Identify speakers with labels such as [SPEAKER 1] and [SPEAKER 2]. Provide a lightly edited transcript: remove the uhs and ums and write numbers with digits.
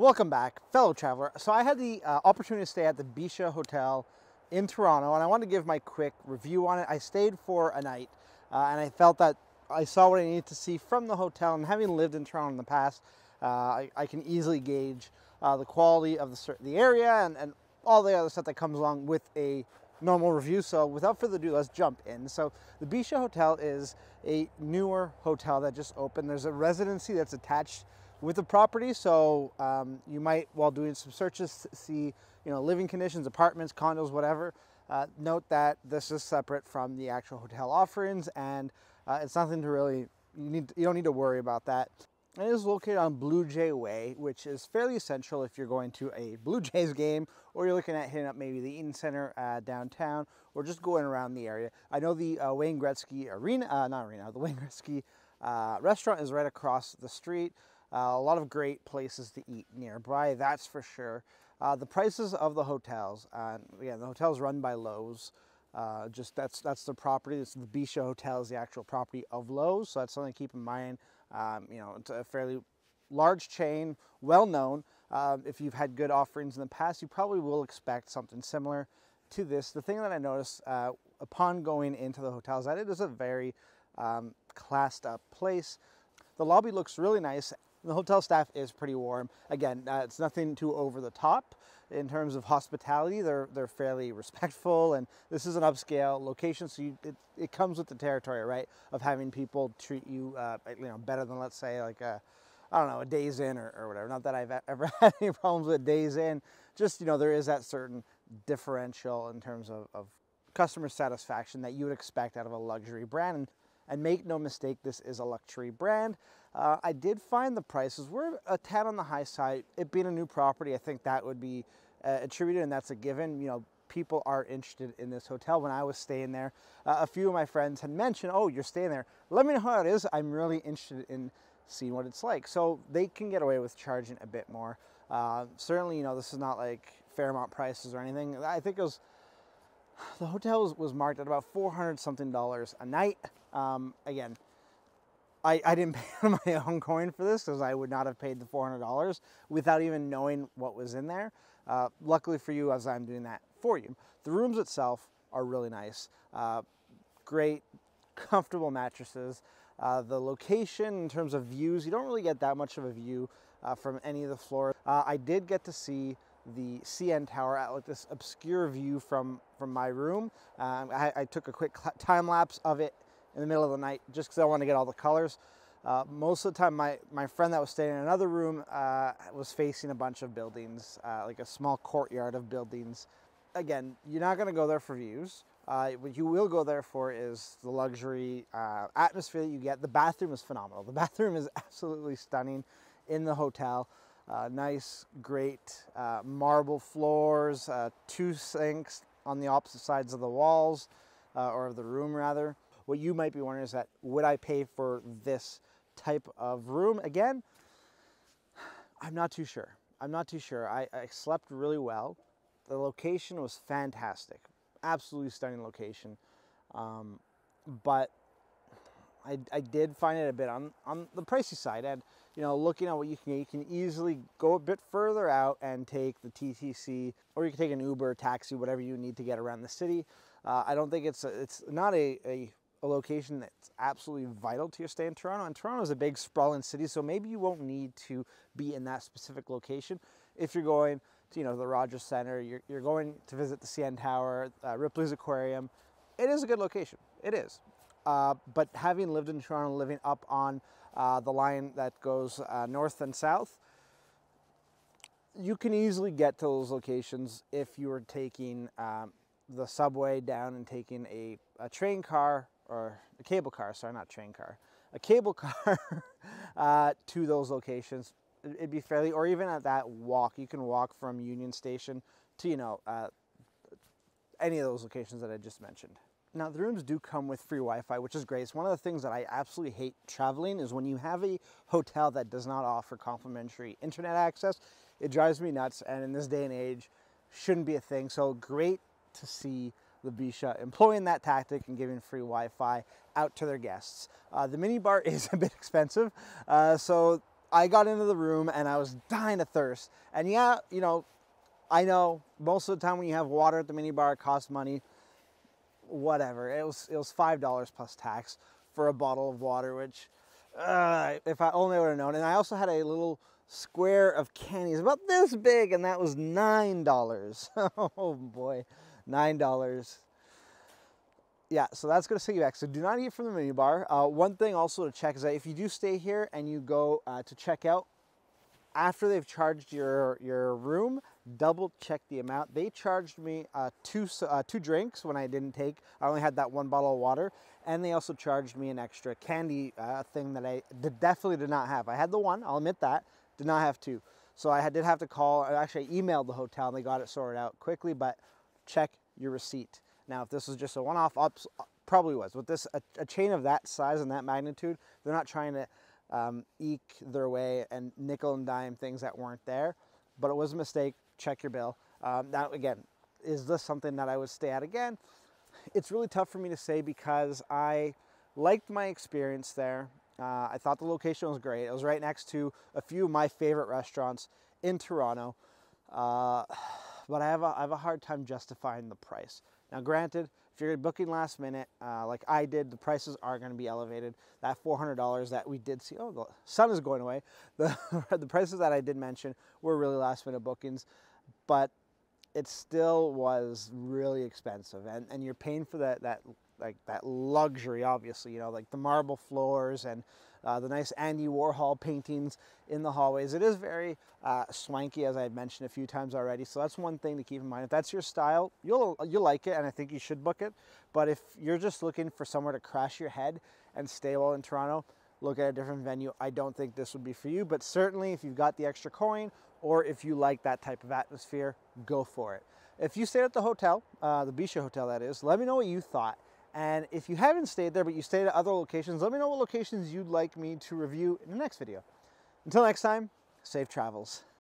[SPEAKER 1] Welcome back, fellow traveler. So I had the opportunity to stay at the Bisha Hotel in Toronto, and I want to give my quick review on it. I stayed for a night, and I felt that I saw what I needed to see from the hotel, and having lived in Toronto in the past, I can easily gauge the quality of the area and all the other stuff that comes along with a normal review. So without further ado, let's jump in. So the Bisha Hotel is a newer hotel that just opened. There's a residency that's attached with the property, so you might, while doing some searches, see living conditions, apartments, condos, whatever. Note that this is separate from the actual hotel offerings, and it's nothing to really you don't need to worry about that. It is located on Blue Jay Way, which is fairly essential if you're going to a Blue Jays game, or you're looking at hitting up maybe the Eaton Center downtown, or just going around the area. I know the Wayne Gretzky the Wayne Gretzky restaurant is right across the street. A lot of great places to eat nearby, that's for sure. The prices of the hotels, again, the hotel's run by Lowe's. That's the property. It's the Bisha Hotel is the actual property of Lowe's, so that's something to keep in mind. It's a fairly large chain, well known. If you've had good offerings in the past, you probably will expect something similar to this. The thing that I noticed upon going into the hotel is that it is a very classed up place. The lobby looks really nice. The hotel staff is pretty warm. Again, it's nothing too over the top in terms of hospitality. They're fairly respectful, and this is an upscale location, so it comes with the territory, right, of having people treat you better than, let's say, like a Days Inn or whatever. Not that I've ever had any problems with Days Inn. Just there is that certain differential in terms of customer satisfaction that you would expect out of a luxury brand. And make no mistake, this is a luxury brand. I did find the prices were a tad on the high side. It being a new property, I think that would be attributed, and that's a given. People are interested in this hotel. When I was staying there, a few of my friends had mentioned, "Oh, you're staying there. Let me know how it is. I'm really interested in seeing what it's like." So they can get away with charging a bit more. Certainly, this is not like Fairmont prices or anything. I think the hotel was marked at about $400 something a night. Again, I didn't pay my own coin for this, because I would not have paid the $400 without even knowing what was in there. Luckily for you, as I'm doing that for you. The rooms itself are really nice. Great, comfortable mattresses. The location in terms of views, you don't really get that much of a view from any of the floors. I did get to see the CN Tower at like this obscure view from my room. I took a quick time lapse of it in the middle of the night just because I want to get all the colors. Most of the time, my friend that was staying in another room was facing a bunch of buildings, like a small courtyard of buildings. Again, you're not going to go there for views. What you will go there for is the luxury atmosphere that you get. The bathroom is phenomenal. The bathroom is absolutely stunning in the hotel. Nice, great marble floors, 2 sinks on the opposite sides of the walls, or of the room rather. What you might be wondering is that, would I pay for this type of room? Again, I'm not too sure. I slept really well. The location was fantastic. Absolutely stunning location. But I did find it a bit on the pricey side. And, looking at what you can get, you can easily go a bit further out and take the TTC, or you can take an Uber, taxi, whatever you need to get around the city. I don't think it's not a location that's absolutely vital to your stay in Toronto. And Toronto is a big sprawling city, so maybe you won't need to be in that specific location. If you're going to, the Rogers Center, you're going to visit the CN Tower, Ripley's Aquarium, it is a good location. It is. But having lived in Toronto, living up on the line that goes north and south, you can easily get to those locations if you were taking the subway down and taking a train car, or a cable car, sorry, not train car, a cable car to those locations. It'd be fairly, or even at that walk, you can walk from Union Station to, any of those locations that I just mentioned. Now, the rooms do come with free Wi-Fi, which is great. It's one of the things that I absolutely hate traveling, is when you have a hotel that does not offer complimentary internet access. It drives me nuts, and in this day and age, shouldn't be a thing. So great to see the Bisha employing that tactic and giving free Wi-Fi out to their guests. The minibar is a bit expensive, so I got into the room and I was dying of thirst. And yeah, you know, I know most of the time when you have water at the minibar, it costs money. Whatever. It was $5 plus tax for a bottle of water, which if I only would have known. And I also had a little square of candies about this big, and that was $9. Oh boy, $9. Yeah, so that's going to set you back. So do not eat from the minibar. One thing also to check is that if you do stay here and you go to check out, after they've charged your room, double check the amount. They charged me two drinks when I didn't take. I only had that one bottle of water, and they also charged me an extra candy thing that I definitely did not have. I had the one, I'll admit that, did not have two. So I did have to call. Actually, I emailed the hotel and they got it sorted out quickly. But check your receipt. Now, if this was just a one-off, probably was. With this a chain of that size and that magnitude, they're not trying to eke their way and nickel and dime things that weren't there, but it was a mistake. Check your bill. Now again, is this something that I would stay at again? It's really tough for me to say because I liked my experience there. I thought the location was great. It was right next to a few of my favorite restaurants in Toronto, but I have a hard time justifying the price. Now granted, if you're booking last minute, like I did, the prices are going to be elevated. That $400 that we did see, oh, the sun is going away. The prices that I did mention were really last minute bookings, but it still was really expensive. And you're paying for that luxury, obviously, you know, like the marble floors and the nice Andy Warhol paintings in the hallways. It is very swanky, as I had mentioned a few times already. So that's one thing to keep in mind. If that's your style, you'll like it, and I think you should book it. But if you're just looking for somewhere to crash your head and stay well in Toronto, look at a different venue. I don't think this would be for you, but certainly if you've got the extra coin or if you like that type of atmosphere, go for it. If you stayed at the hotel, the Bisha hotel that is, let me know what you thought. And if you haven't stayed there, but you stayed at other locations, let me know what locations you'd like me to review in the next video. Until next time, safe travels.